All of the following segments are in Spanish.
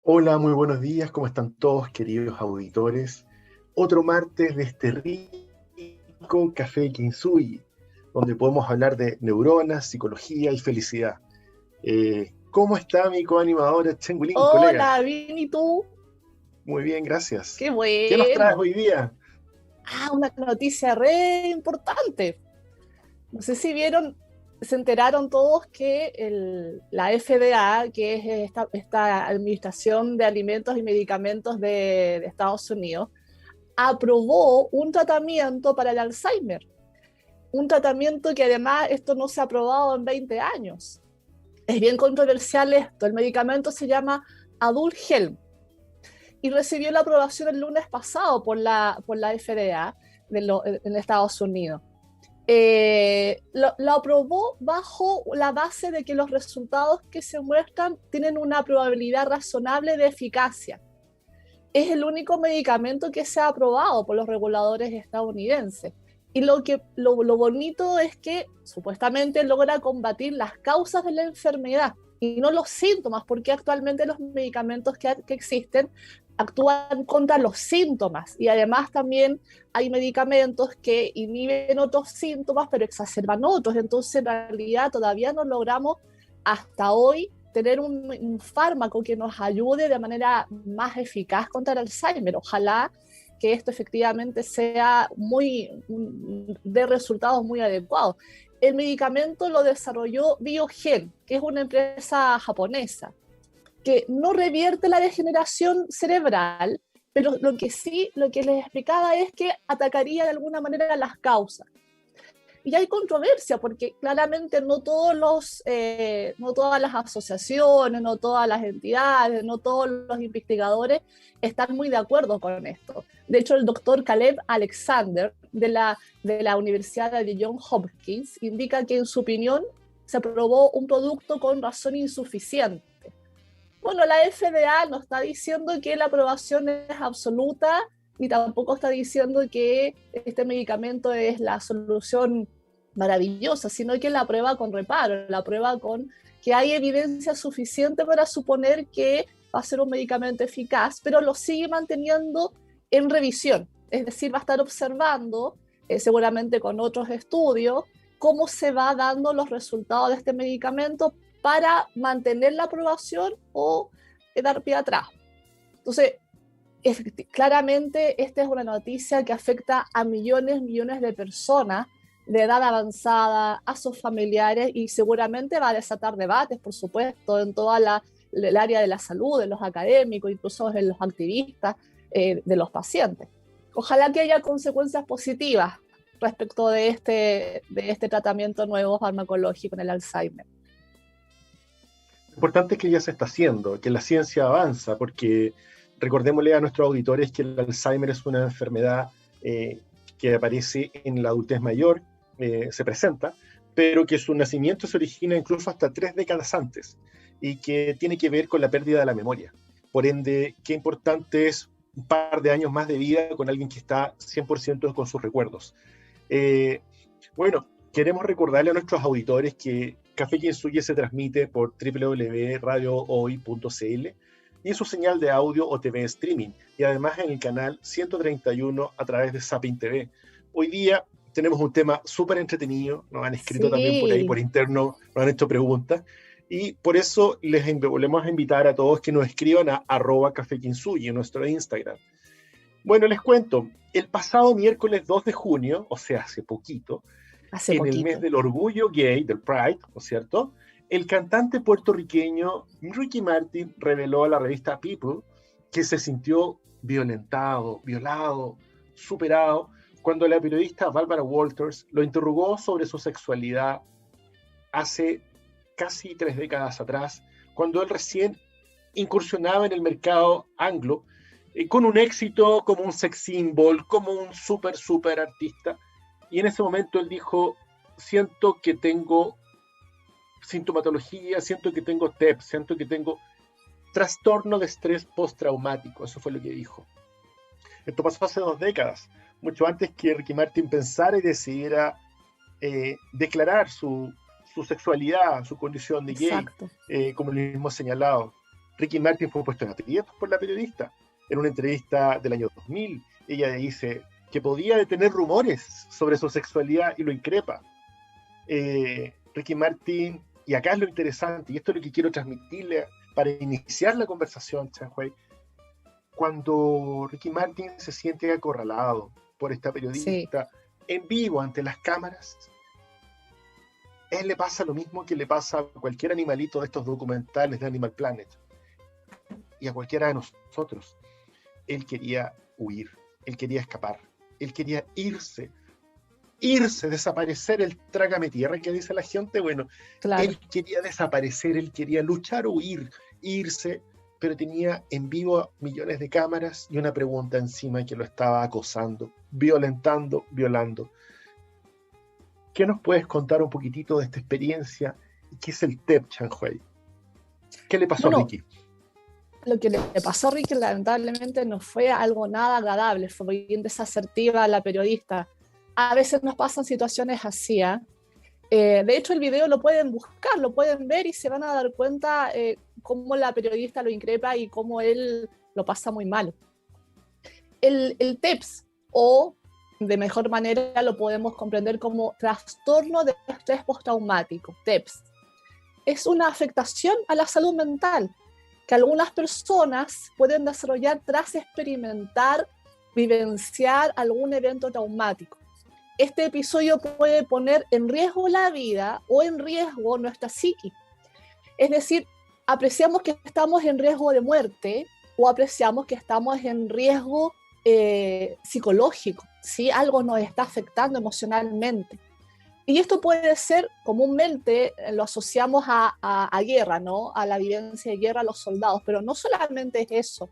Hola, muy buenos días, ¿cómo están todos, queridos auditores? Otro martes de este rico café Kintsugi, donde podemos hablar de neuronas, psicología y felicidad. ¿Cómo está mi coanimadora Chengulín, colega? Hola, bien, ¿y tú? Muy bien, gracias. Qué ¿Qué nos traes bueno. hoy día? Una noticia re importante. No sé si vieron, se enteraron todos que la FDA, que es esta Administración de Alimentos y Medicamentos de Estados Unidos, aprobó un tratamiento para el Alzheimer. Un tratamiento que además esto no se ha aprobado en 20 años. Es bien controversial esto. El medicamento se llama Adulhelm y recibió la aprobación el lunes pasado por la FDA en Estados Unidos. Lo aprobó bajo la base de que los resultados que se muestran tienen una probabilidad razonable de eficacia. Es el único medicamento que se ha aprobado por los reguladores estadounidenses. Y lo bonito es que supuestamente logra combatir las causas de la enfermedad y no los síntomas, porque actualmente los medicamentos que existen actúan contra los síntomas y además también hay medicamentos que inhiben otros síntomas pero exacerban otros. Entonces en realidad todavía no logramos hasta hoy tener un fármaco que nos ayude de manera más eficaz contra el Alzheimer. Ojalá que esto efectivamente sea de resultados muy adecuados. El medicamento lo desarrolló Biogen, que es una empresa japonesa, que no revierte la degeneración cerebral, pero lo que les explicaba es que atacaría de alguna manera las causas. Y hay controversia porque claramente no todas las asociaciones, no todas las entidades, no todos los investigadores están muy de acuerdo con esto. De hecho, el doctor Caleb Alexander de la Universidad de Johns Hopkins indica que en su opinión se aprobó un producto con razón insuficiente. Bueno, la FDA no está diciendo que la aprobación es absoluta, ni tampoco está diciendo que este medicamento es la solución maravillosa, sino que la prueba con reparo, la prueba con que hay evidencia suficiente para suponer que va a ser un medicamento eficaz, pero lo sigue manteniendo en revisión. Es decir, va a estar observando, seguramente con otros estudios, cómo se va dando los resultados de este medicamento para mantener la aprobación o dar pie atrás. Entonces, claramente esta es una noticia que afecta a millones de personas de edad avanzada, a sus familiares y seguramente va a desatar debates, por supuesto, en toda el área de la salud, de los académicos, incluso de los activistas, de los pacientes. Ojalá que haya consecuencias positivas respecto de este tratamiento nuevo farmacológico en el Alzheimer. Lo importante es que ya se está haciendo, que la ciencia avanza, porque recordémosle a nuestros auditores que el Alzheimer es una enfermedad que aparece en la adultez mayor, se presenta, pero que su nacimiento se origina incluso hasta 3 décadas antes y que tiene que ver con la pérdida de la memoria. Por ende, qué importante es un par de años más de vida con alguien que está 100% con sus recuerdos. Eh, bueno, queremos recordarle a nuestros auditores que Café Kintsugi se transmite por www.radiohoy.cl y en su señal de audio o TV streaming, y además en el canal 131 a través de Sapin TV. Hoy día tenemos un tema súper entretenido, nos han escrito también por ahí, por Sí, interno, nos han hecho preguntas, y por eso les volvemos a invitar a todos que nos escriban a @cafekintsugi en nuestro Instagram. Bueno, les cuento, el pasado miércoles 2 de junio, o sea, hace poquito, hace en el mes poquito. del orgullo gay, del Pride, ¿no es cierto? El cantante puertorriqueño Ricky Martin reveló a la revista People que se sintió violentado, violado, superado, cuando la periodista Barbara Walters lo interrogó sobre su sexualidad hace casi 3 décadas atrás, cuando él recién incursionaba en el mercado anglo, con un éxito como un sex symbol, como un super artista. Y en ese momento él dijo, siento que tengo sintomatología, siento que tengo TEP, siento que tengo trastorno de estrés postraumático. Eso fue lo que dijo. Esto pasó hace 2 décadas, mucho antes que Ricky Martin pensara y decidiera declarar su sexualidad, su condición de gay, Exacto. como lo mismo señalado. Ricky Martin fue puesto en aprietos por la periodista. En una entrevista del año 2000, ella dice que podía detener rumores sobre su sexualidad y lo increpa. Ricky Martin, y acá es lo interesante, y esto es lo que quiero transmitirle para iniciar la conversación, Chanhue, cuando Ricky Martin se siente acorralado por esta periodista en vivo ante las cámaras, él le pasa lo mismo que le pasa a cualquier animalito de estos documentales de Animal Planet y a cualquiera de nosotros. Él quería huir, él quería escapar, él quería irse, desaparecer, el trágame tierra que dice la gente. Bueno, claro. Él quería desaparecer, él quería luchar o huir, irse, pero tenía en vivo millones de cámaras y una pregunta encima que lo estaba acosando, violentando, violando. ¿Qué nos puedes contar un poquitito de esta experiencia? ¿Qué es el TEP, Chanhue? ¿Qué le pasó a Ricky? Lo que le pasó a Ricky lamentablemente no fue algo nada agradable, fue bien desasertiva la periodista. A veces nos pasan situaciones así, ¿eh? De hecho, el video lo pueden buscar, lo pueden ver y se van a dar cuenta cómo la periodista lo increpa y cómo él lo pasa muy mal. El TEPS, o de mejor manera lo podemos comprender como trastorno de estrés postraumático, TEPS, es una afectación a la salud mental que algunas personas pueden desarrollar tras experimentar, vivenciar algún evento traumático. Este episodio puede poner en riesgo la vida o en riesgo nuestra psique. Es decir, apreciamos que estamos en riesgo de muerte o apreciamos que estamos en riesgo psicológico, ¿sí? Algo nos está afectando emocionalmente. Y esto puede ser, comúnmente lo asociamos a guerra, ¿no? A la vivencia de guerra a los soldados, pero no solamente es eso.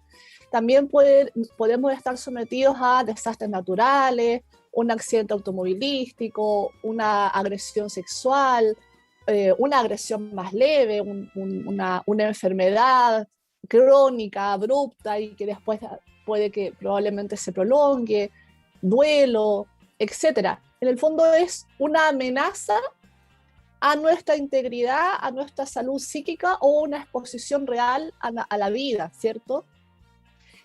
También podemos estar sometidos a desastres naturales, un accidente automovilístico, una agresión sexual, una agresión más leve, una enfermedad crónica, abrupta y que después puede que probablemente se prolongue, duelo, etc. En el fondo es una amenaza a nuestra integridad, a nuestra salud psíquica o una exposición real a la vida, ¿cierto?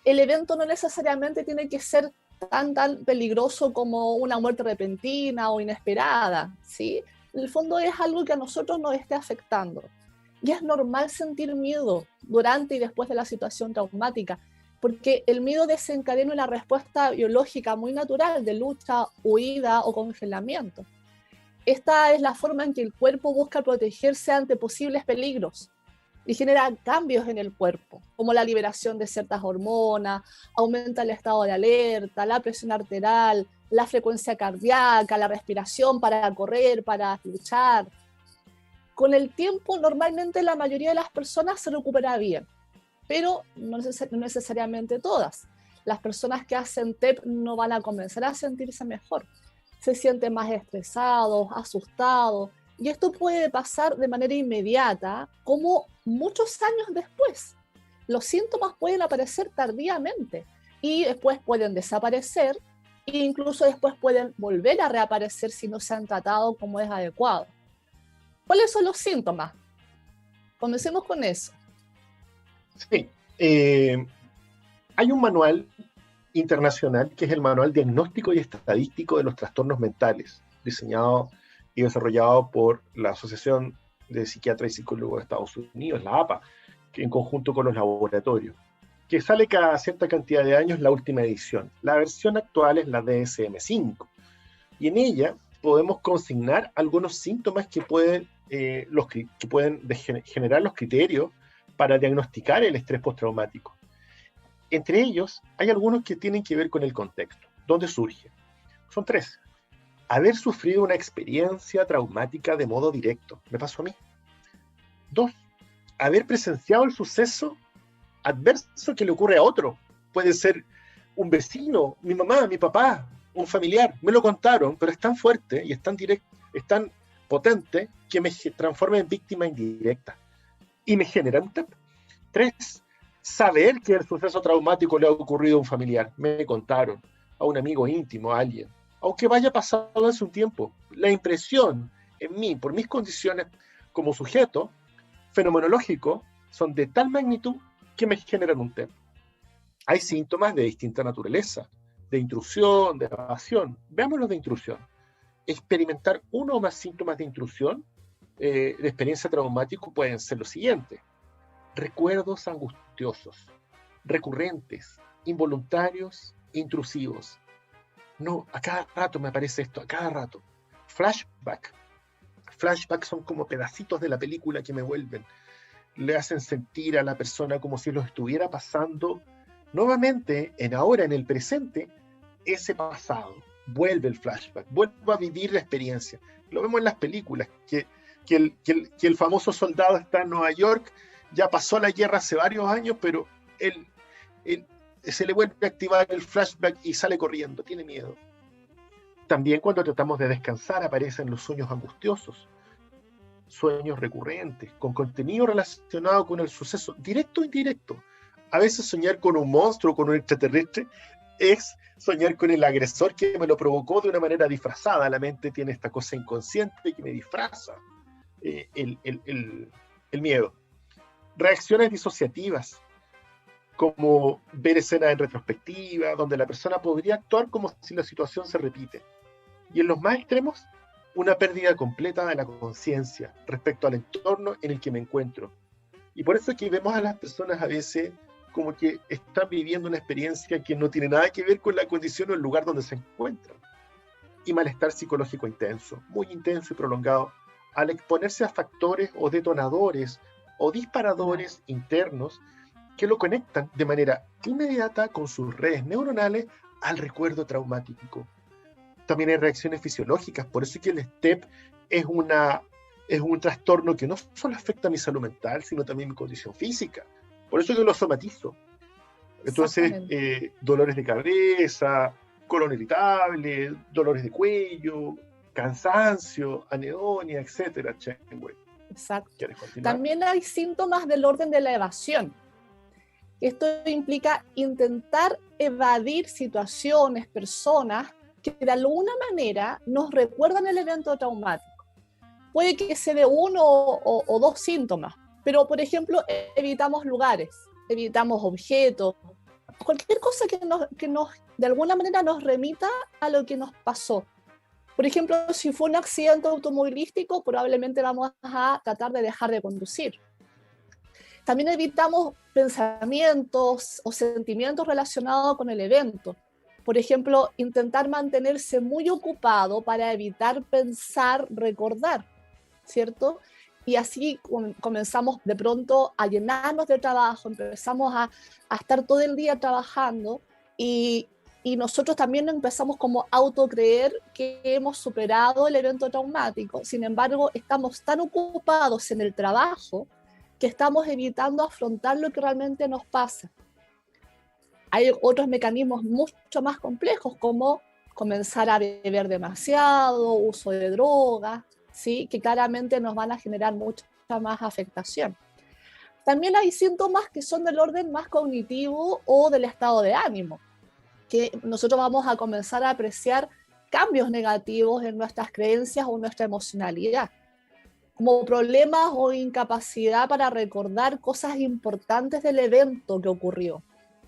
El evento no necesariamente tiene que ser tan peligroso como una muerte repentina o inesperada, ¿sí? En el fondo es algo que a nosotros nos esté afectando. Y es normal sentir miedo durante y después de la situación traumática, porque el miedo desencadena una respuesta biológica muy natural de lucha, huida o congelamiento. Esta es la forma en que el cuerpo busca protegerse ante posibles peligros y genera cambios en el cuerpo, como la liberación de ciertas hormonas, aumenta el estado de alerta, la presión arterial, la frecuencia cardíaca, la respiración para correr, para luchar. Con el tiempo, normalmente la mayoría de las personas se recupera bien, pero no necesariamente todas. Las personas que hacen TEP no van a comenzar a sentirse mejor. Se sienten más estresados, asustados, y esto puede pasar de manera inmediata, como muchos años después. Los síntomas pueden aparecer tardíamente y después pueden desaparecer e incluso después pueden volver a reaparecer si no se han tratado como es adecuado. ¿Cuáles son los síntomas? Comencemos con eso. Sí, hay un manual internacional que es el Manual Diagnóstico y Estadístico de los Trastornos Mentales, diseñado y desarrollado por la Asociación de Psiquiatras y Psicólogos de Estados Unidos, la APA, que en conjunto con los laboratorios, que sale cada cierta cantidad de años la última edición. La versión actual es la DSM-5, y en ella podemos consignar algunos síntomas que pueden generar los criterios para diagnosticar el estrés postraumático. Entre ellos, hay algunos que tienen que ver con el contexto. ¿Dónde surge? Son 3. Haber sufrido una experiencia traumática de modo directo. Me pasó a mí. 2. Haber presenciado el suceso adverso que le ocurre a otro. Puede ser un vecino, mi mamá, mi papá, un familiar. Me lo contaron, pero es tan fuerte y es tan directo, es tan potente que me transforma en víctima indirecta. Y me genera un TEP. 3. Saber que el suceso traumático le ha ocurrido a un familiar. Me contaron, a un amigo íntimo, a alguien. Aunque vaya pasado hace un tiempo, la impresión en mí, por mis condiciones como sujeto fenomenológico, son de tal magnitud que me generan un TEP. Hay síntomas de distinta naturaleza, de intrusión, de evasión. Veamos los de intrusión. Experimentar uno o más síntomas de intrusión de experiencia traumática pueden ser los siguientes: recuerdos angustiosos, recurrentes, involuntarios, intrusivos. No, a cada rato me aparece esto, a cada rato. Flashback. Flashback son como pedacitos de la película que me vuelven. Le hacen sentir a la persona como si lo estuviera pasando nuevamente, ahora, en el presente, ese pasado. Vuelve el flashback, vuelve a vivir la experiencia. Lo vemos en las películas, que el famoso soldado está en Nueva York, ya pasó la guerra hace varios años, pero él se le vuelve a activar el flashback y sale corriendo, tiene miedo. También cuando tratamos de descansar aparecen los sueños angustiosos, sueños recurrentes, con contenido relacionado con el suceso, directo o indirecto. A veces soñar con un monstruo, con un extraterrestre, es soñar con el agresor que me lo provocó de una manera disfrazada. La mente tiene esta cosa inconsciente que me disfraza el miedo. Reacciones disociativas, como ver escenas en retrospectiva, donde la persona podría actuar como si la situación se repite. Y en los más extremos, una pérdida completa de la conciencia respecto al entorno en el que me encuentro. Y por eso es que vemos a las personas a veces como que están viviendo una experiencia que no tiene nada que ver con la condición o el lugar donde se encuentran. Y malestar psicológico intenso, muy intenso y prolongado, al exponerse a factores o detonadores o disparadores internos que lo conectan de manera inmediata con sus redes neuronales al recuerdo traumático. También hay reacciones fisiológicas, por eso es que el STEP es un trastorno que no solo afecta a mi salud mental, sino también mi condición física. Por eso yo lo somatizo. Entonces, dolores de cabeza, colon irritable, dolores de cuello, cansancio, anedonia, etcétera. Exacto. ¿Quieres continuar? También hay síntomas del orden de la evasión. Esto implica intentar evadir situaciones, personas que de alguna manera nos recuerdan el evento traumático. Puede que se dé uno o dos síntomas, pero por ejemplo evitamos lugares, evitamos objetos, cualquier cosa que nos de alguna manera nos remita a lo que nos pasó. Por ejemplo, si fue un accidente automovilístico, probablemente vamos a tratar de dejar de conducir. También evitamos pensamientos o sentimientos relacionados con el evento. Por ejemplo, intentar mantenerse muy ocupado para evitar pensar, recordar, ¿cierto? Y así comenzamos de pronto a llenarnos de trabajo, empezamos a estar todo el día trabajando y nosotros también empezamos como a autocreer que hemos superado el evento traumático. Sin embargo, estamos tan ocupados en el trabajo que estamos evitando afrontar lo que realmente nos pasa. Hay otros mecanismos mucho más complejos, como comenzar a beber demasiado, uso de drogas, ¿sí? Que claramente nos van a generar mucha más afectación. También hay síntomas que son del orden más cognitivo o del estado de ánimo, que nosotros vamos a comenzar a apreciar cambios negativos en nuestras creencias o nuestra emocionalidad, como problemas o incapacidad para recordar cosas importantes del evento que ocurrió.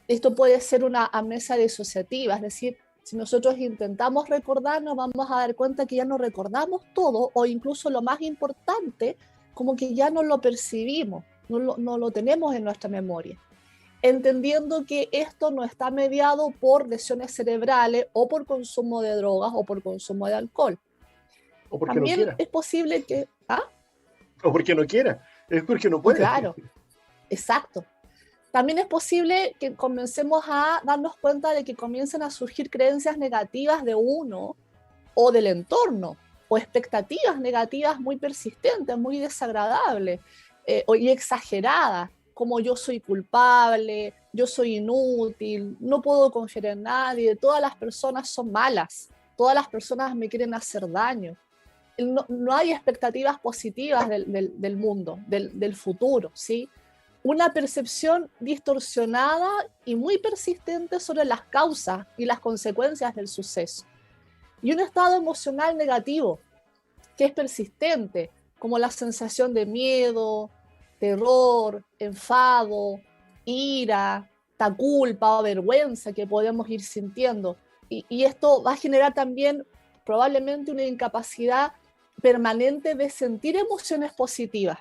Esto puede ser una amnesia disociativa, es decir, si nosotros intentamos recordar, nos vamos a dar cuenta que ya no recordamos todo, o incluso lo más importante, como que ya no lo percibimos, no lo tenemos en nuestra memoria. Entendiendo que esto no está mediado por lesiones cerebrales o por consumo de drogas o por consumo de alcohol. O porque también no quiera. Es posible que... O porque no quiera, es porque no puede. Claro, exacto. También es posible que comencemos a darnos cuenta de que comiencen a surgir creencias negativas de uno o del entorno, o expectativas negativas muy persistentes, muy desagradables y exageradas, como yo soy culpable, yo soy inútil, no puedo confiar en nadie, todas las personas son malas, todas las personas me quieren hacer daño. No hay expectativas positivas del mundo, del futuro, ¿sí? Una percepción distorsionada y muy persistente sobre las causas y las consecuencias del suceso. Y un estado emocional negativo, que es persistente, como la sensación de miedo, terror, enfado, ira, esta culpa o vergüenza que podemos ir sintiendo. Y esto va a generar también probablemente una incapacidad permanente de sentir emociones positivas.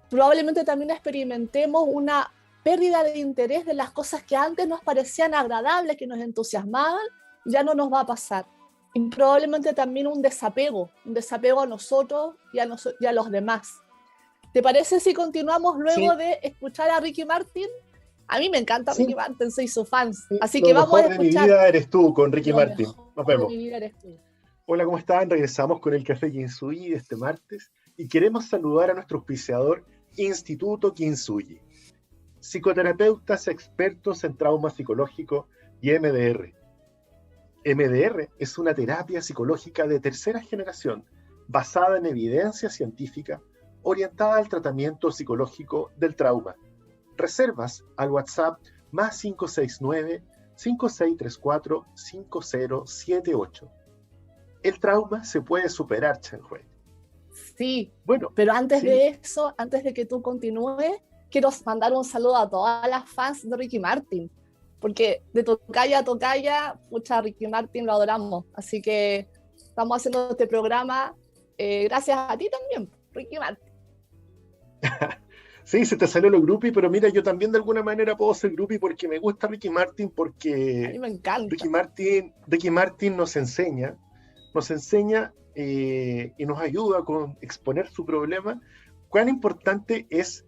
Probablemente también experimentemos una pérdida de interés de las cosas que antes nos parecían agradables, que nos entusiasmaban, ya no nos va a pasar. Y probablemente también un desapego a nosotros y a los demás. ¿Te parece si continuamos luego Sí, de escuchar a Ricky Martin? A mí me encanta Ricky sí, Martin, soy su fan. sí. Así que Lo vamos a mejor de mi escuchar vida eres tú con Ricky Lo Martin. Nos mejor de vemos. mi vida eres tú. Hola, ¿cómo están? Regresamos con el Café Kintsugi de este martes y queremos saludar a nuestro auspiciador Instituto Kintsugi, psicoterapeutas expertos en trauma psicológico y MDR. MDR es una terapia psicológica de tercera generación basada en evidencia científica orientada al tratamiento psicológico del trauma. Reservas al WhatsApp más 569-5634-5078. El trauma se puede superar, Chanhue. Sí, Bueno, pero antes sí, de eso, antes de que tú continúes, quiero mandar un saludo a todas las fans de Ricky Martin, porque de tocaya a tocaya, pucha, Ricky Martin lo adoramos, así que estamos haciendo este programa gracias a ti también, Ricky Martin. sí, se te salió lo groupie, pero mira, yo también de alguna manera puedo ser groupie porque me gusta Ricky Martin, A mí porque me encanta. Ricky Martin nos enseña y nos ayuda con exponer su problema, cuán importante es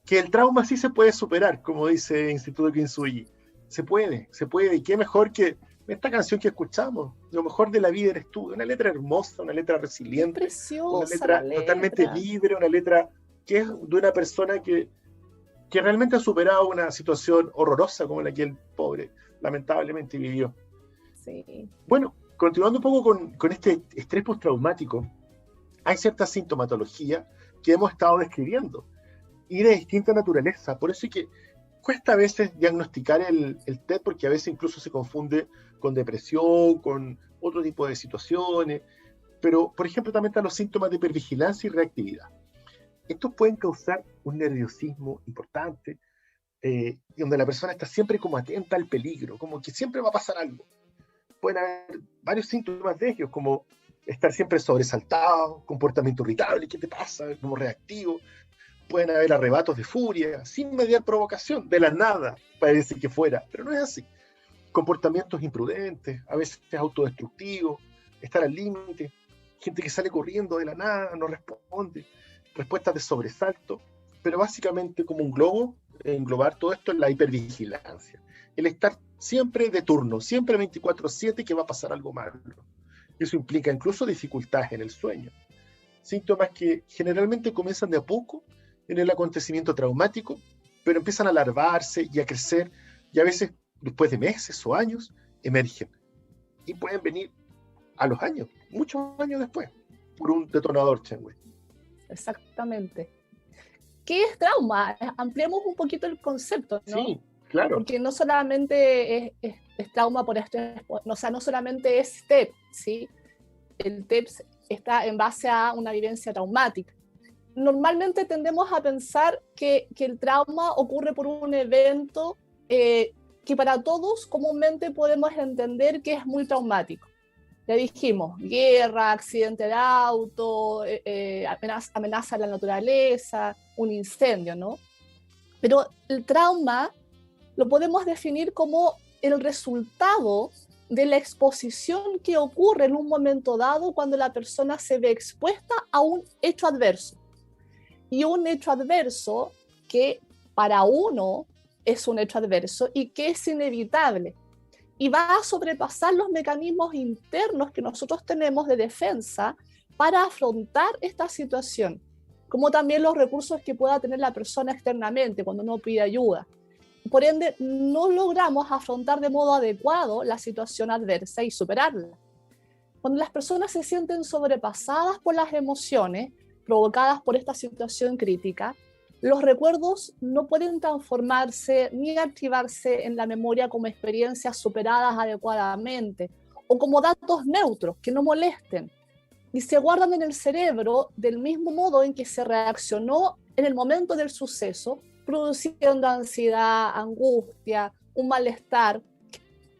que el trauma sí se puede superar, como dice Instituto Kintsugi. Se puede, y qué mejor que esta canción que escuchamos, lo mejor de la vida eres tú, una letra hermosa, una letra Es resiliente, una preciosa la letra totalmente letra. libre, una letra que es de una persona que realmente ha superado una situación horrorosa como la que el pobre lamentablemente vivió. Sí. Bueno, continuando un poco con este estrés postraumático, hay cierta sintomatología que hemos estado describiendo y de distinta naturaleza. Por eso es que cuesta a veces diagnosticar el TED, porque a veces incluso se confunde con depresión, con otro tipo de situaciones. Pero, por ejemplo, también están los síntomas de hipervigilancia y reactividad. Estos pueden causar un nerviosismo importante, donde la persona está siempre como atenta al peligro, como que siempre va a pasar algo. Pueden haber varios síntomas de ellos, como estar siempre sobresaltado, comportamiento irritable, ¿qué te pasa? Como reactivo. Pueden haber arrebatos de furia, sin mediar provocación, de la nada, parece que fuera, pero no es así. Comportamientos imprudentes, a veces autodestructivos, estar al límite, gente que sale corriendo de la nada, no responde, respuestas de sobresalto, pero básicamente como un globo, englobar todo esto en la hipervigilancia. El estar siempre de turno, siempre 24/7 que va a pasar algo malo. Eso implica incluso dificultades en el sueño. Síntomas que generalmente comienzan de a poco en el acontecimiento traumático, pero empiezan a larvarse y a crecer, y a veces después de meses o años emergen. Y pueden venir a los años, muchos años después, por un detonador, Chanhue. Exactamente. ¿Qué es trauma? Ampliemos un poquito el concepto, ¿no? Sí, claro. Porque no solamente es trauma por estrés, o sea, no solamente es TEP, ¿sí? El TEP está en base a una vivencia traumática. Normalmente tendemos a pensar que el trauma ocurre por un evento que para todos comúnmente podemos entender que es muy traumático. Ya dijimos, guerra, accidente de auto, amenaza a la naturaleza, un incendio, ¿no? Pero el trauma lo podemos definir como el resultado de la exposición que ocurre en un momento dado cuando la persona se ve expuesta a un hecho adverso. Y un hecho adverso que para uno es un hecho adverso y que es inevitable. Y va a sobrepasar los mecanismos internos que nosotros tenemos de defensa para afrontar esta situación, como también los recursos que pueda tener la persona externamente cuando uno pide ayuda. Por ende, no logramos afrontar de modo adecuado la situación adversa y superarla. Cuando las personas se sienten sobrepasadas por las emociones provocadas por esta situación crítica, los recuerdos no pueden transformarse ni activarse en la memoria como experiencias superadas adecuadamente o como datos neutros que no molesten, y se guardan en el cerebro del mismo modo en que se reaccionó en el momento del suceso produciendo ansiedad, angustia, un malestar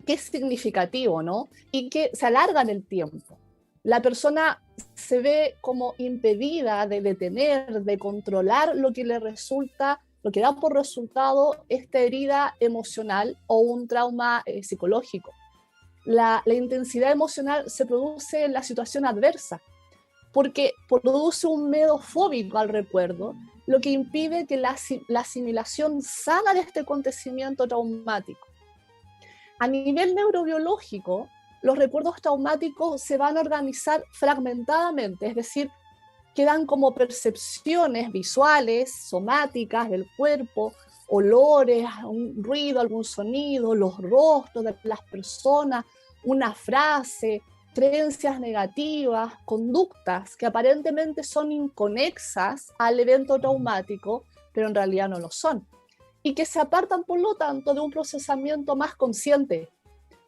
que es significativo, ¿no? Y que se alarga en el tiempo. La persona se ve como impedida de detener, de controlar lo que le resulta, lo que da por resultado esta herida emocional o un trauma psicológico. La intensidad emocional se produce en la situación adversa, porque produce un miedo fóbico al recuerdo, lo que impide que la asimilación sana de este acontecimiento traumático. A nivel neurobiológico, los recuerdos traumáticos se van a organizar fragmentadamente, es decir, quedan como percepciones visuales, somáticas del cuerpo, olores, un ruido, algún sonido, los rostros de las personas, una frase, creencias negativas, conductas que aparentemente son inconexas al evento traumático, pero en realidad no lo son, y que se apartan, por lo tanto, de un procesamiento más consciente,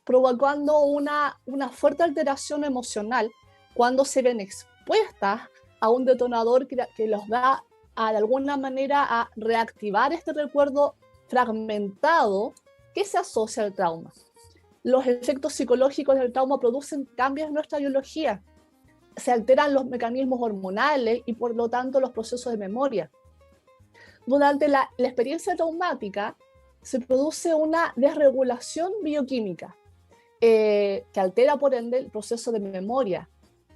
provocando una fuerte alteración emocional cuando se ven expuestas a un detonador que los da de alguna manera a reactivar este recuerdo fragmentado que se asocia al trauma. Los efectos psicológicos del trauma producen cambios en nuestra biología, se alteran los mecanismos hormonales y por lo tanto los procesos de memoria. Durante la experiencia traumática se produce una desregulación bioquímica que altera por ende el proceso de memoria.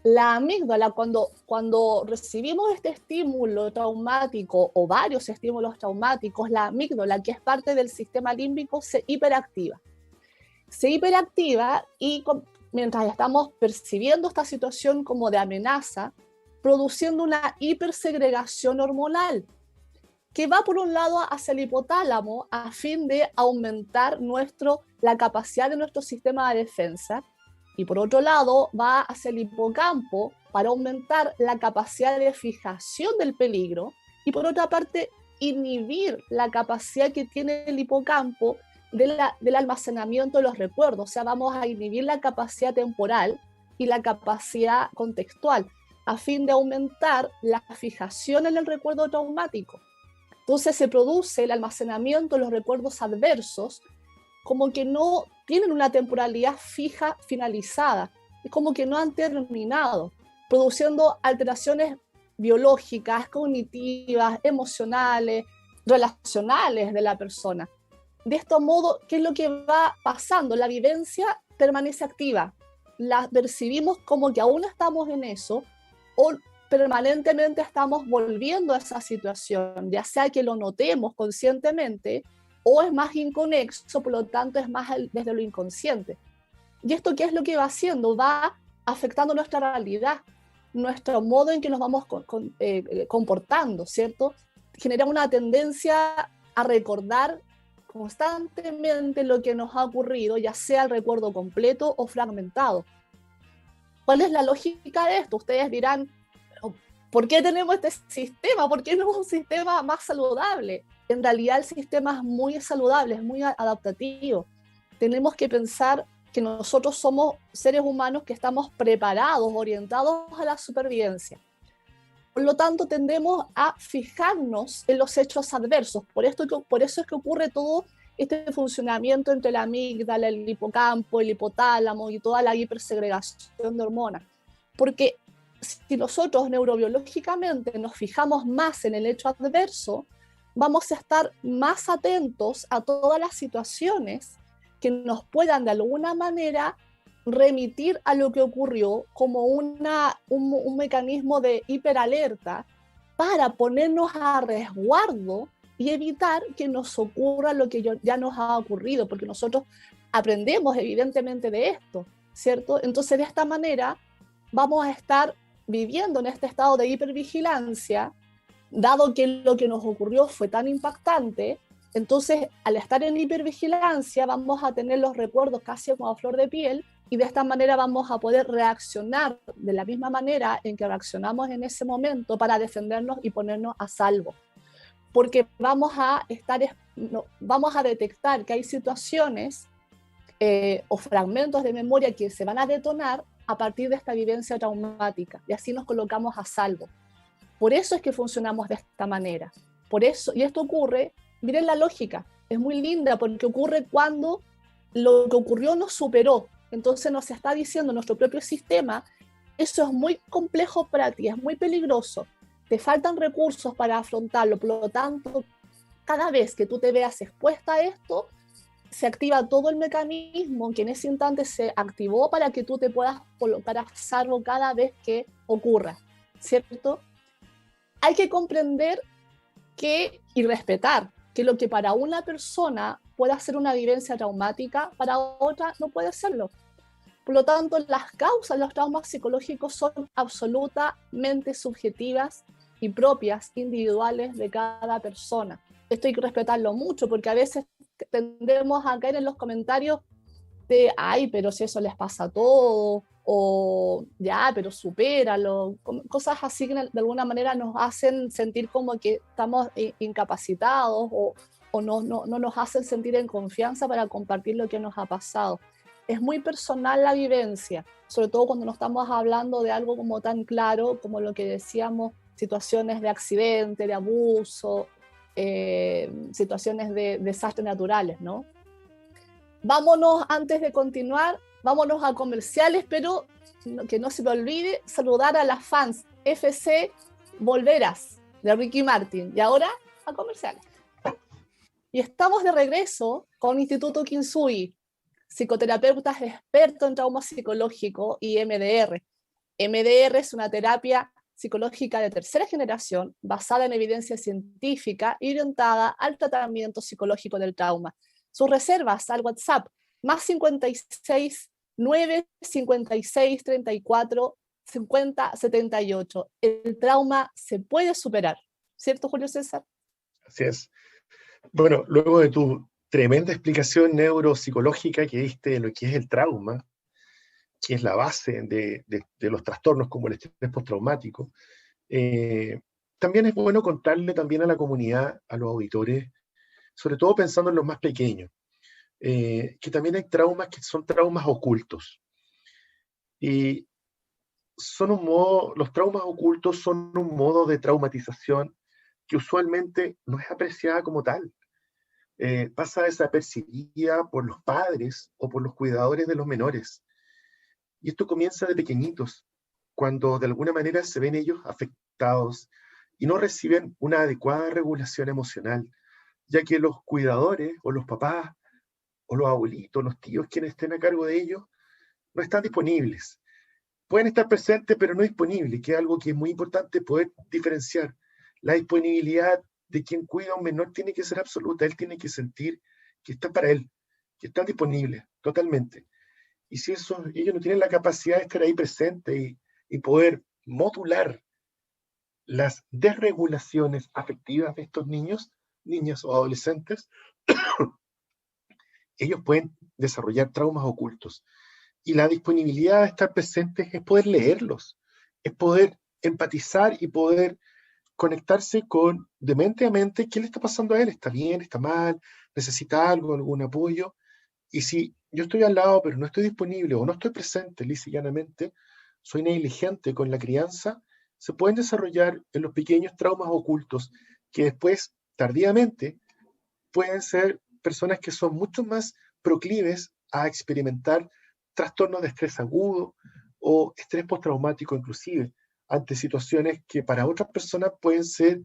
La amígdala, cuando recibimos este estímulo traumático o varios estímulos traumáticos, la amígdala, que es parte del sistema límbico, se hiperactiva. Se hiperactiva y mientras estamos percibiendo esta situación como de amenaza, produciendo una hipersegregación hormonal, que va por un lado hacia el hipotálamo a fin de aumentar la capacidad de nuestro sistema de defensa, y por otro lado va hacia el hipocampo para aumentar la capacidad de fijación del peligro, y por otra parte inhibir la capacidad que tiene el hipocampo del almacenamiento de los recuerdos. O sea, vamos a inhibir la capacidad temporal y la capacidad contextual a fin de aumentar la fijación en el recuerdo traumático. Entonces se produce el almacenamiento de los recuerdos adversos como que no tienen una temporalidad fija, finalizada, es como que no han terminado, produciendo alteraciones biológicas, cognitivas, emocionales, relacionales de la persona. De este modo, ¿qué es lo que va pasando? La vivencia permanece activa, la percibimos como que aún estamos en eso, o permanentemente estamos volviendo a esa situación, ya sea que lo notemos conscientemente o es más inconexo, por lo tanto es más desde lo inconsciente. ¿Y esto qué es lo que va haciendo? Va afectando nuestra realidad, nuestro modo en que nos vamos comportando, ¿cierto? Genera una tendencia a recordar constantemente lo que nos ha ocurrido, ya sea el recuerdo completo o fragmentado. ¿Cuál es la lógica de esto? Ustedes dirán, ¿por qué tenemos este sistema? ¿Por qué no es un sistema más saludable? En realidad el sistema es muy saludable, es muy adaptativo. Tenemos que pensar que nosotros somos seres humanos que estamos preparados, orientados a la supervivencia. Por lo tanto, tendemos a fijarnos en los hechos adversos. Por eso es que ocurre todo este funcionamiento entre la amígdala, el hipocampo, el hipotálamo y toda la hipersegregación de hormonas. Porque si nosotros neurobiológicamente nos fijamos más en el hecho adverso, vamos a estar más atentos a todas las situaciones que nos puedan de alguna manera remitir a lo que ocurrió como un mecanismo de hiperalerta para ponernos a resguardo y evitar que nos ocurra lo que ya nos ha ocurrido, porque nosotros aprendemos evidentemente de esto, ¿cierto? Entonces de esta manera vamos a estar viviendo en este estado de hipervigilancia, dado que lo que nos ocurrió fue tan impactante. Entonces al estar en hipervigilancia vamos a tener los recuerdos casi como a flor de piel, y de esta manera vamos a poder reaccionar de la misma manera en que reaccionamos en ese momento para defendernos y ponernos a salvo. Porque vamos a detectar que hay situaciones o fragmentos de memoria que se van a detonar a partir de esta vivencia traumática, y así nos colocamos a salvo. Por eso es que funcionamos de esta manera. Por eso, y esto ocurre Miren la lógica, es muy linda porque ocurre cuando lo que ocurrió nos superó. Entonces nos está diciendo nuestro propio sistema, eso es muy complejo para ti, es muy peligroso, te faltan recursos para afrontarlo, por lo tanto, cada vez que tú te veas expuesta a esto, se activa todo el mecanismo que en ese instante se activó para que tú te puedas colocar a salvo cada vez que ocurra, ¿cierto? Hay que comprender que, y respetar que lo que para una persona pueda ser una vivencia traumática, para otra no puede serlo. Por lo tanto, las causas de los traumas psicológicos son absolutamente subjetivas y propias, individuales de cada persona. Esto hay que respetarlo mucho porque a veces tendemos a caer en los comentarios de, ay, pero si eso les pasa a todos, o ya, pero supéralo, cosas así que de alguna manera nos hacen sentir como que estamos incapacitados o no nos hacen sentir en confianza para compartir lo que nos ha pasado. Es muy personal la vivencia, sobre todo cuando no estamos hablando de algo como tan claro como lo que decíamos, situaciones de accidente, de abuso, situaciones de desastres naturales, ¿no? Vámonos, antes de continuar, vámonos a comerciales, pero que no se me olvide saludar a las fans FC Volveras de Ricky Martin. Y ahora a comerciales. Y estamos de regreso con Instituto Kinsui, psicoterapeutas expertos en trauma psicológico y MDR. MDR es una terapia psicológica de tercera generación basada en evidencia científica y orientada al tratamiento psicológico del trauma. Sus reservas al WhatsApp, más 56 9 56 34 50 78. El trauma se puede superar, ¿cierto, Julio César? Así es. Bueno, luego de tu tremenda explicación neuropsicológica que diste de lo que es el trauma, que es la base de los trastornos como el estrés postraumático, también es bueno contarle también a la comunidad, a los auditores, sobre todo pensando en los más pequeños, que también hay traumas que son traumas ocultos. Y son un modo, los traumas ocultos son un modo de traumatización que usualmente no es apreciada como tal. Pasa desapercibida por los padres o por los cuidadores de los menores. Y esto comienza de pequeñitos, cuando de alguna manera se ven ellos afectados y no reciben una adecuada regulación emocional, ya que los cuidadores o los papás o los abuelitos, los tíos, quienes estén a cargo de ellos, no están disponibles. Pueden estar presentes, pero no disponibles, que es algo que es muy importante poder diferenciar. La disponibilidad de quien cuida a un menor tiene que ser absoluta, él tiene que sentir que está para él, que están disponibles totalmente. Y si ellos no tienen la capacidad de estar ahí presente y poder modular las desregulaciones afectivas de estos niños, niñas o adolescentes, ellos pueden desarrollar traumas ocultos. Y la disponibilidad de estar presentes es poder leerlos, es poder empatizar y poder conectarse de mente a mente qué le está pasando a él, está bien, está mal, necesita algo, algún apoyo. Y si yo estoy al lado pero no estoy disponible o no estoy presente lisa y llanamente, soy negligente con la crianza, se pueden desarrollar en los pequeños traumas ocultos que después, tardíamente, pueden ser personas que son mucho más proclives a experimentar trastornos de estrés agudo o estrés postraumático inclusive, ante situaciones que para otras personas pueden ser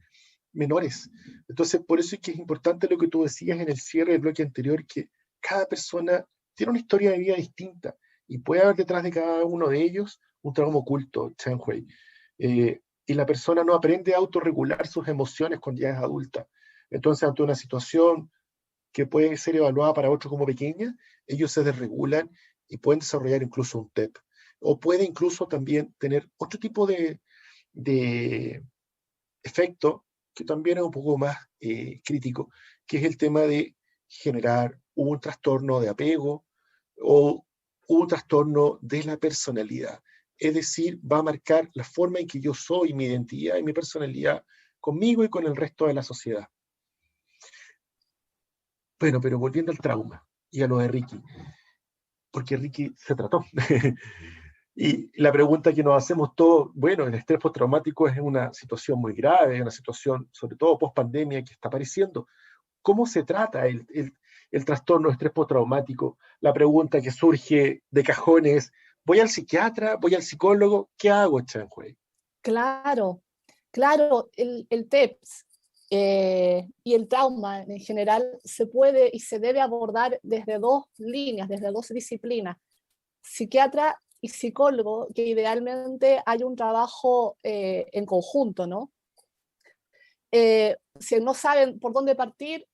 menores. Entonces, por eso es que es importante lo que tú decías en el cierre del bloque anterior, que cada persona tiene una historia de vida distinta y puede haber detrás de cada uno de ellos un trauma oculto, Chen Hui. Y la persona no aprende a autorregular sus emociones cuando ya es adulta. Entonces, ante una situación que puede ser evaluada para otros como pequeña, ellos se desregulan y pueden desarrollar incluso un TEP. O puede incluso también tener otro tipo de efecto que también es un poco más crítico, que es el tema de generar un trastorno de apego o un trastorno de la personalidad. Es decir, va a marcar la forma en que yo soy, mi identidad y mi personalidad conmigo y con el resto de la sociedad. Bueno, pero volviendo al trauma y a lo de Ricky, porque Ricky se trató. Y la pregunta que nos hacemos todos, bueno, el estrés postraumático es una situación muy grave, es una situación, sobre todo post-pandemia, que está apareciendo. cómo se trata el trastorno de estrés postraumático. La pregunta que surge de cajón es, ¿voy al psiquiatra? ¿Voy al psicólogo? ¿Qué hago, Chanhue? Claro, claro, el TEPS y el trauma en general se puede y se debe abordar desde dos líneas, desde dos disciplinas, psiquiatra y psicólogo, que idealmente hay un trabajo en conjunto, ¿no? Si no saben por dónde partir,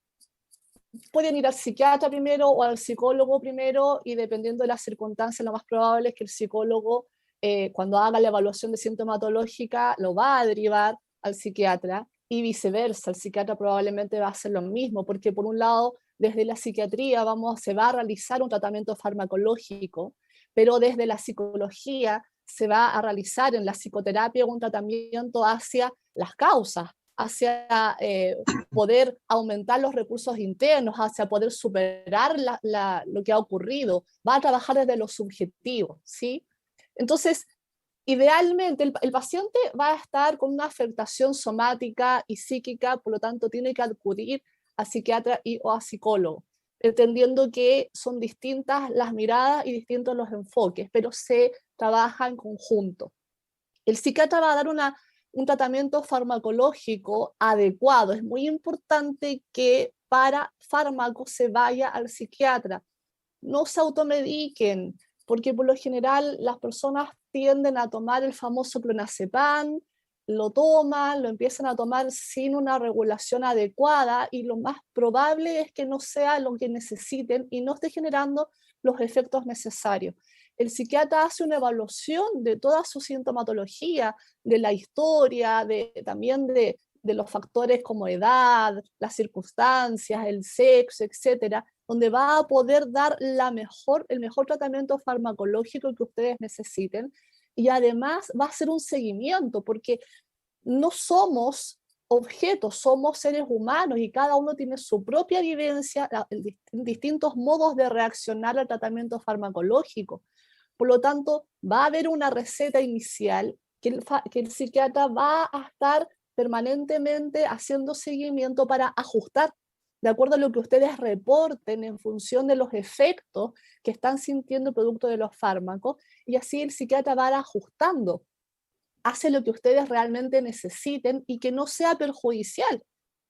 pueden ir al psiquiatra primero o al psicólogo primero, y dependiendo de las circunstancias, lo más probable es que el psicólogo, cuando haga la evaluación de sintomatológica, lo va a derivar al psiquiatra, y viceversa, el psiquiatra probablemente va a hacer lo mismo, porque por un lado, desde la psiquiatría se va a realizar un tratamiento farmacológico, pero desde la psicología se va a realizar en la psicoterapia un tratamiento hacia las causas, hacia poder aumentar los recursos internos, hacia poder superar lo que ha ocurrido, va a trabajar desde lo subjetivo, ¿sí? Entonces, idealmente el paciente va a estar con una afectación somática y psíquica, por lo tanto tiene que acudir a psiquiatra o a psicólogo, entendiendo que son distintas las miradas y distintos los enfoques, pero se trabaja en conjunto. El psiquiatra va a dar un tratamiento farmacológico adecuado. Es muy importante que para fármacos se vaya al psiquiatra. No se automediquen, porque por lo general las personas tienden a tomar el famoso clonazepam, lo toman, lo empiezan a tomar sin una regulación adecuada, y lo más probable es que no sea lo que necesiten y no esté generando los efectos necesarios. El psiquiatra hace una evaluación de toda su sintomatología, de la historia, también de los factores como edad, las circunstancias, el sexo, etcétera, donde va a poder dar el mejor tratamiento farmacológico que ustedes necesiten, y además va a hacer un seguimiento, porque no somos objetos, somos seres humanos y cada uno tiene su propia vivencia, distintos modos de reaccionar al tratamiento farmacológico. Por lo tanto, va a haber una receta inicial que el psiquiatra va a estar permanentemente haciendo seguimiento para ajustar de acuerdo a lo que ustedes reporten en función de los efectos que están sintiendo producto de los fármacos, y así el psiquiatra va a ir ajustando, hace lo que ustedes realmente necesiten y que no sea perjudicial,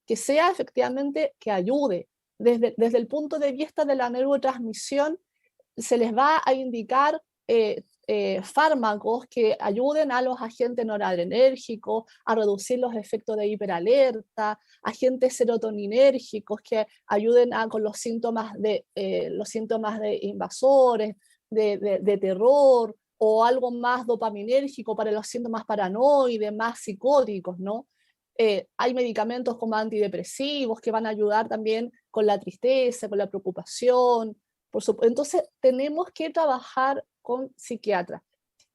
que sea efectivamente que ayude. Desde el punto de vista de la neurotransmisión, se les va a indicar fármacos que ayuden a los agentes noradrenérgicos a reducir los efectos de hiperalerta, agentes serotoninérgicos que ayuden con los síntomas de invasores, de terror, o algo más dopaminérgico para los síntomas paranoides, más psicóticos, ¿no? Hay medicamentos como antidepresivos que van a ayudar también con la tristeza, con la preocupación. Entonces, tenemos que trabajar con psiquiatras.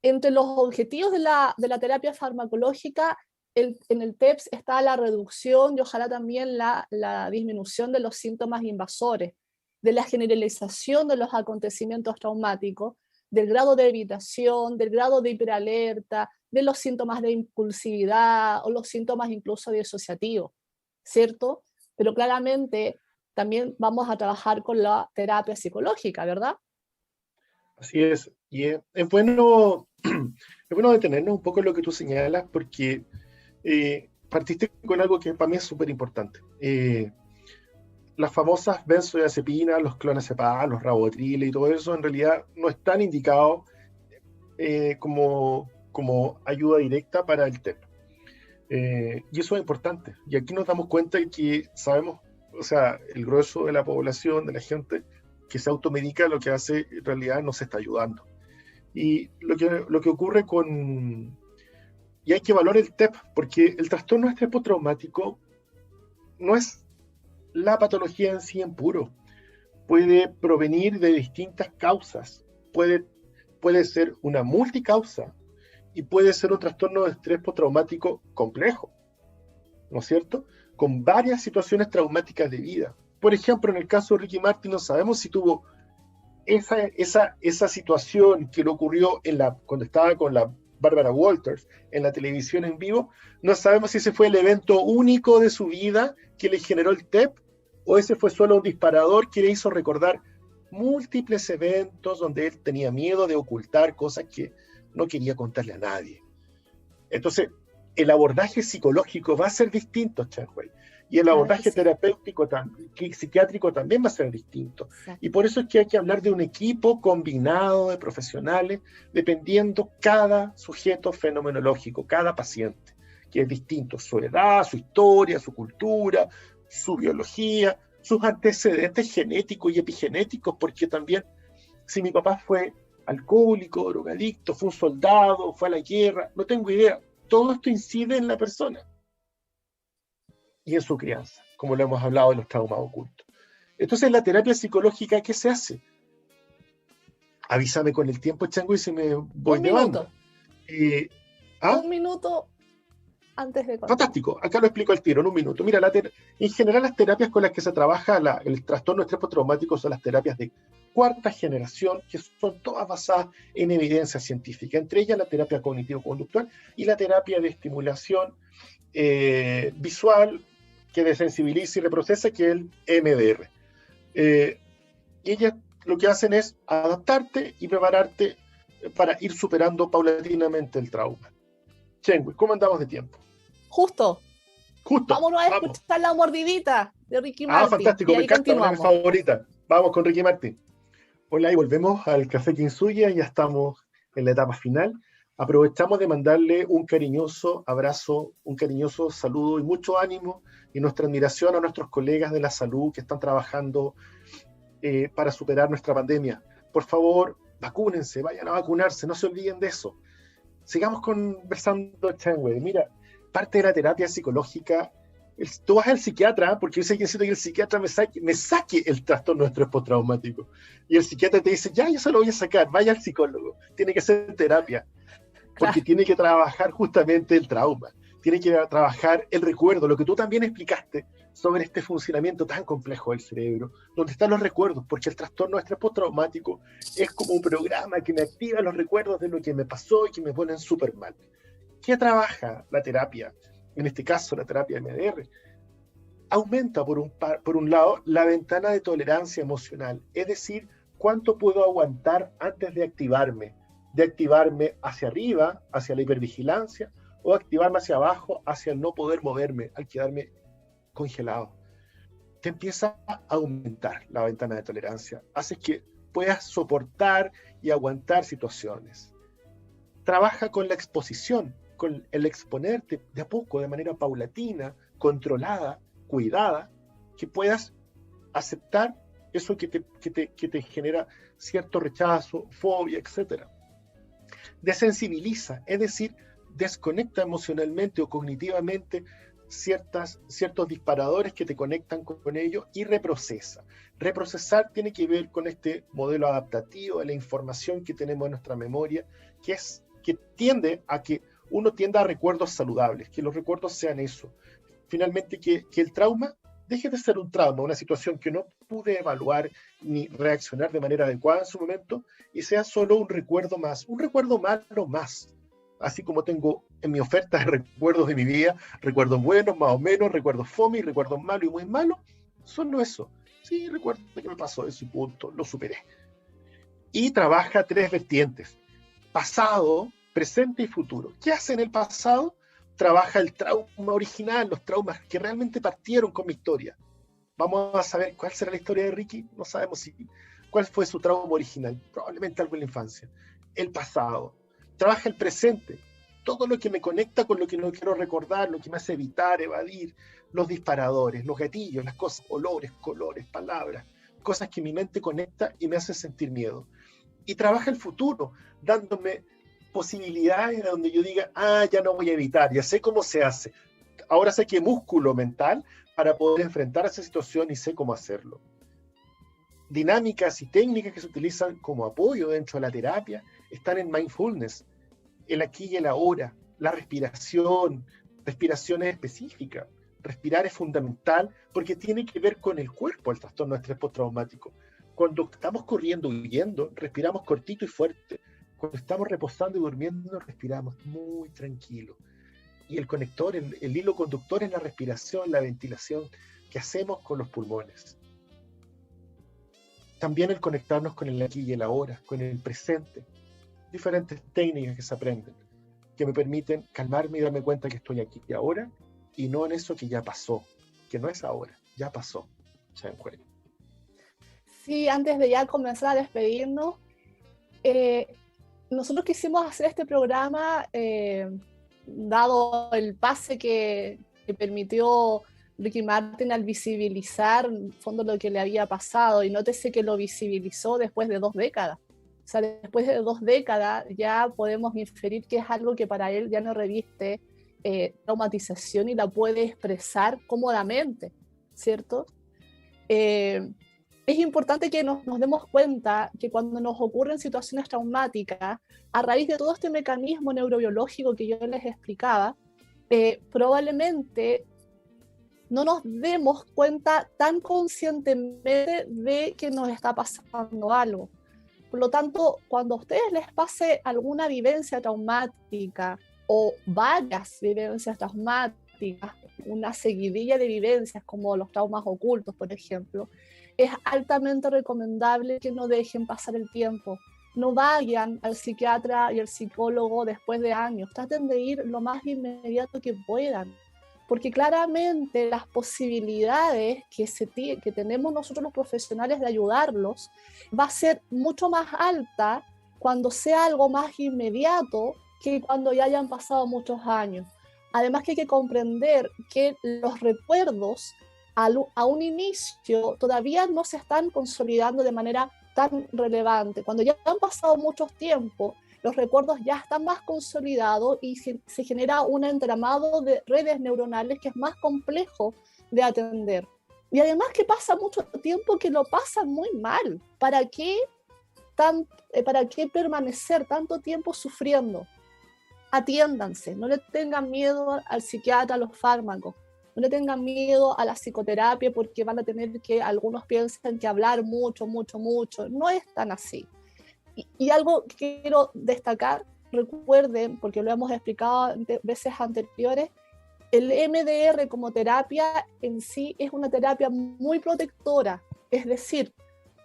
Entre los objetivos de la terapia farmacológica, en el TEPS está la reducción y ojalá también la disminución de los síntomas invasores, de la generalización de los acontecimientos traumáticos, del grado de evitación, del grado de hiperalerta, de los síntomas de impulsividad o los síntomas incluso disociativos, ¿cierto? Pero claramente también vamos a trabajar con la terapia psicológica, ¿verdad? Así es. Y es bueno, es bueno detenernos un poco en lo que tú señalas, porque partiste con algo que para mí es súper importante. Las famosas benzodiazepinas, los clonazepam, los rabotril y todo eso, en realidad no están indicados como ayuda directa para el TEP. Y eso es importante. Y aquí nos damos cuenta de que sabemos, o sea, el grueso de la población, de la gente que se automedica, lo que hace en realidad no se está ayudando. Y lo que ocurre y hay que valorar el TEP, porque el trastorno de estrés postraumático no es la patología en sí en puro. Puede provenir de distintas causas. Puede ser una multicausa y puede ser un trastorno de estrés postraumático complejo, ¿no es cierto? Con varias situaciones traumáticas de vida. Por ejemplo, en el caso de Ricky Martin, no sabemos si tuvo esa situación que le ocurrió cuando estaba con la Barbara Walters en la televisión en vivo. No sabemos si ese fue el evento único de su vida que le generó el TEP, o ese fue solo un disparador que le hizo recordar múltiples eventos donde él tenía miedo de ocultar cosas que no quería contarle a nadie. Entonces, el abordaje psicológico va a ser distinto, Changhue, y el abordaje terapéutico, psiquiátrico también va a ser distinto. Exacto. Y por eso es que hay que hablar de un equipo combinado de profesionales, dependiendo cada sujeto fenomenológico, cada paciente, que es distinto, su edad, su historia, su cultura, su biología, sus antecedentes genéticos y epigenéticos, porque también si mi papá fue alcohólico, drogadicto, fue un soldado, fue a la guerra, no tengo idea. Todo esto incide en la persona y en su crianza, como lo hemos hablado de los traumas ocultos. Entonces, la terapia psicológica, ¿qué se hace? Avísame con el tiempo, Chango, y si me voy de banda. Un minuto antes de contar. Fantástico, acá lo explico al tiro, en un minuto. Mira, en general las terapias con las que se trabaja el trastorno de estrés postraumático son las terapias de cuarta generación, que son todas basadas en evidencia científica, entre ellas la terapia cognitivo-conductual y la terapia de estimulación visual que desensibiliza y reprocesa, que es el MDR. Y ellas lo que hacen es adaptarte y prepararte para ir superando paulatinamente el trauma. Chengui, ¿cómo andamos de tiempo? Justo. Vámonos a escuchar la mordidita de Ricky Martin. Fantástico, me encanta, una de mis favoritas. Vamos con Ricky Martin. Hola, y volvemos al Café Quinsuya, ya estamos en la etapa final. Aprovechamos de mandarle un cariñoso abrazo, un cariñoso saludo y mucho ánimo y nuestra admiración a nuestros colegas de la salud que están trabajando para superar nuestra pandemia. Por favor, vacúnense, vayan a vacunarse, no se olviden de eso. Sigamos conversando, Changue. Mira, parte de la terapia psicológica, tú vas al psiquiatra, porque yo necesito que el psiquiatra me saque el trastorno de estrés postraumático. Y el psiquiatra te dice, ya, yo se lo voy a sacar, vaya al psicólogo. Tiene que hacer terapia, porque tiene que trabajar justamente el trauma, tiene que trabajar el recuerdo, lo que tú también explicaste sobre este funcionamiento tan complejo del cerebro, donde están los recuerdos, porque el trastorno de estrés postraumático es como un programa que me activa los recuerdos de lo que me pasó y que me ponen súper mal. ¿Qué trabaja la terapia? En este caso, la terapia MDR, aumenta por un lado la ventana de tolerancia emocional, es decir, cuánto puedo aguantar antes de activarme hacia arriba, hacia la hipervigilancia, o activarme hacia abajo, hacia el no poder moverme, al quedarme congelado. Te empieza a aumentar la ventana de tolerancia, hace que puedas soportar y aguantar situaciones. Trabaja con la exposición, con el exponerte de a poco, de manera paulatina, controlada, cuidada, que puedas aceptar eso que te genera cierto rechazo, fobia, etc. Desensibiliza, es decir, desconecta emocionalmente o cognitivamente ciertos disparadores que te conectan con ello y reprocesa. Reprocesar tiene que ver con este modelo adaptativo de la información que tenemos en nuestra memoria, que tiende a que uno tienda a recuerdos saludables, que los recuerdos sean eso. Finalmente, que el trauma deje de ser un trauma, una situación que no pude evaluar ni reaccionar de manera adecuada en su momento, y sea solo un recuerdo malo más. Así como tengo en mi oferta de recuerdos de mi vida, recuerdos buenos, más o menos, recuerdos fome y recuerdos malos y muy malos, solo eso. Sí, recuerdo que me pasó eso y punto, lo superé. Y trabaja 3 vertientes: pasado, presente y futuro. ¿Qué hace en el pasado? Trabaja el trauma original, los traumas que realmente partieron con mi historia. Vamos a saber cuál será la historia de Ricky, no sabemos cuál fue su trauma original, probablemente algo en la infancia. El pasado. Trabaja el presente, todo lo que me conecta con lo que no quiero recordar, lo que me hace evitar, evadir, los disparadores, los gatillos, las cosas, olores, colores, palabras, cosas que mi mente conecta y me hacen sentir miedo. Y trabaja el futuro, dándome posibilidades de donde yo diga, ya no voy a evitar, ya sé cómo se hace. Ahora sé que músculo mental para poder enfrentar esa situación y sé cómo hacerlo. Dinámicas y técnicas que se utilizan como apoyo dentro de la terapia están en mindfulness, el aquí y el ahora, la respiración es específica. Respirar es fundamental porque tiene que ver con el cuerpo, el trastorno de estrés postraumático. Cuando estamos corriendo, huyendo, respiramos cortito y fuerte. Cuando estamos reposando y durmiendo, respiramos muy tranquilo. Y el conector, el hilo conductor es la respiración, la ventilación. que hacemos con los pulmones. También el conectarnos con el aquí y el ahora, con el presente. Diferentes técnicas que se aprenden, que me permiten calmarme y darme cuenta que estoy aquí y ahora, y no en eso que ya pasó, que no es ahora, ya pasó. Sí, antes de ya comenzar a despedirnos, nosotros quisimos hacer este programa dado el pase que permitió Ricky Martin al visibilizar en el fondo lo que le había pasado, y nótese que lo visibilizó después de 2 décadas. O sea, después de 2 décadas ya podemos inferir que es algo que para él ya no reviste traumatización y la puede expresar cómodamente, ¿cierto? Es importante que nos demos cuenta que cuando nos ocurren situaciones traumáticas, a raíz de todo este mecanismo neurobiológico que yo les explicaba, probablemente no nos demos cuenta tan conscientemente de que nos está pasando algo. Por lo tanto, cuando a ustedes les pase alguna vivencia traumática o varias vivencias traumáticas, una seguidilla de vivencias como los traumas ocultos, por ejemplo, es altamente recomendable que no dejen pasar el tiempo. No vayan al psiquiatra y al psicólogo después de años. Traten de ir lo más inmediato que puedan, porque claramente las posibilidades que tenemos nosotros los profesionales de ayudarlos va a ser mucho más alta cuando sea algo más inmediato que cuando ya hayan pasado muchos años. Además que hay que comprender que los recuerdos a un inicio todavía no se están consolidando de manera tan relevante. Cuando ya han pasado muchos tiempos, los recuerdos ya están más consolidados y se genera un entramado de redes neuronales que es más complejo de atender. Y además que pasa mucho tiempo que lo pasan muy mal. ¿Para qué permanecer tanto tiempo sufriendo? Atiéndanse, no le tengan miedo al psiquiatra, a los fármacos, no le tengan miedo a la psicoterapia porque van a tener que, algunos piensan que hablar mucho, no es tan así. Y algo que quiero destacar, recuerden, porque lo hemos explicado veces anteriores, el MDR como terapia en sí es una terapia muy protectora, es decir,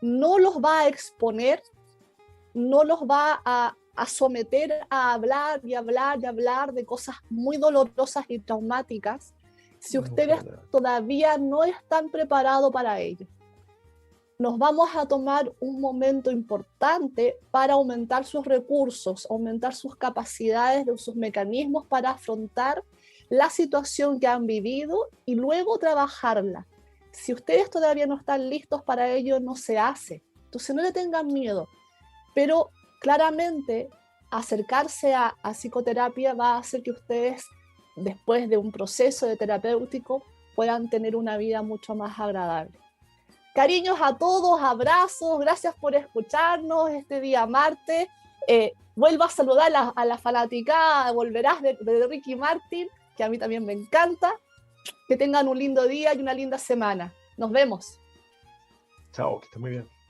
no los va a exponer, no los va a someter a hablar de cosas muy dolorosas y traumáticas si ustedes todavía no están preparados para ello. Nos vamos a tomar un momento importante para aumentar sus recursos, aumentar sus capacidades, sus mecanismos para afrontar la situación que han vivido y luego trabajarla. Si ustedes todavía no están listos para ello, no se hace. Entonces no le tengan miedo, pero claramente acercarse a psicoterapia va a hacer que ustedes, después de un proceso de terapéutico, puedan tener una vida mucho más agradable. Cariños a todos, abrazos, gracias por escucharnos este día martes. Vuelvo a saludar a la fanaticada Volverás de Ricky Martin, que a mí también me encanta. Que tengan un lindo día y una linda semana. Nos vemos. Chao, que esté muy bien.